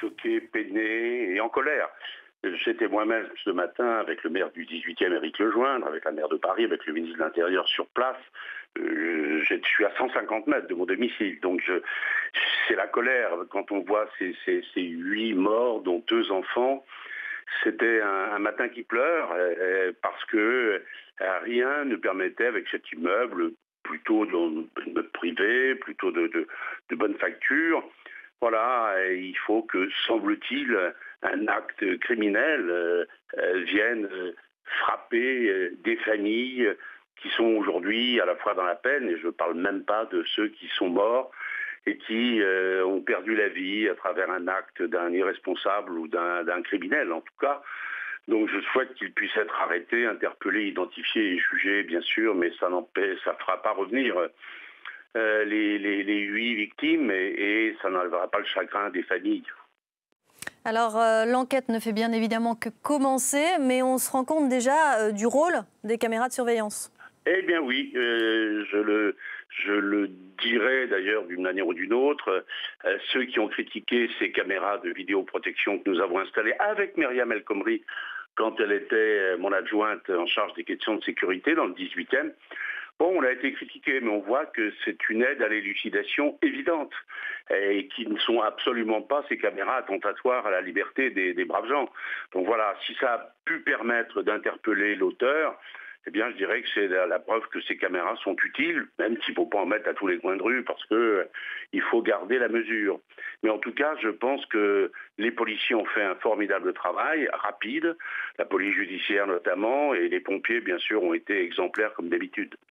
choqué, peiné et en colère. J'étais moi-même ce matin avec le maire du 18e, Éric Lejoindre, avec la maire de Paris, avec le ministre de l'Intérieur sur place. Je suis à 150 mètres de mon domicile, donc c'est la colère quand on voit ces 8 morts, dont 2 enfants. C'était un matin qui pleure parce que rien ne permettait avec cet immeuble, plutôt de privé, plutôt de bonne facture. Voilà, il faut que, semble-t-il, un acte criminel vienne frapper des familles qui sont aujourd'hui à la fois dans la peine, et je ne parle même pas de ceux qui sont morts et qui ont perdu la vie à travers un acte d'un irresponsable ou d'un criminel en tout cas. Donc je souhaite qu'il puisse être arrêté, interpellé, identifié et jugé, bien sûr, mais ça ne fera pas revenir les 8 victimes et ça n'enlèvera pas le chagrin des familles. Alors, l'enquête ne fait bien évidemment que commencer, mais on se rend compte déjà du rôle des caméras de surveillance. Eh bien oui, je le dirais d'ailleurs d'une manière ou d'une autre. Ceux qui ont critiqué ces caméras de vidéoprotection que nous avons installées avec Myriam El Khomri quand elle était mon adjointe en charge des questions de sécurité dans le 18e, bon, on a été critiqué, mais on voit que c'est une aide à l'élucidation évidente et qui ne sont absolument pas ces caméras attentatoires à la liberté des braves gens. Donc voilà, si ça a pu permettre d'interpeller l'auteur, eh bien, je dirais que c'est la preuve que ces caméras sont utiles, même s'il ne faut pas en mettre à tous les coins de rue, parce qu'il faut garder la mesure. Mais en tout cas, je pense que les policiers ont fait un formidable travail, rapide, la police judiciaire notamment, et les pompiers, bien sûr, ont été exemplaires comme d'habitude.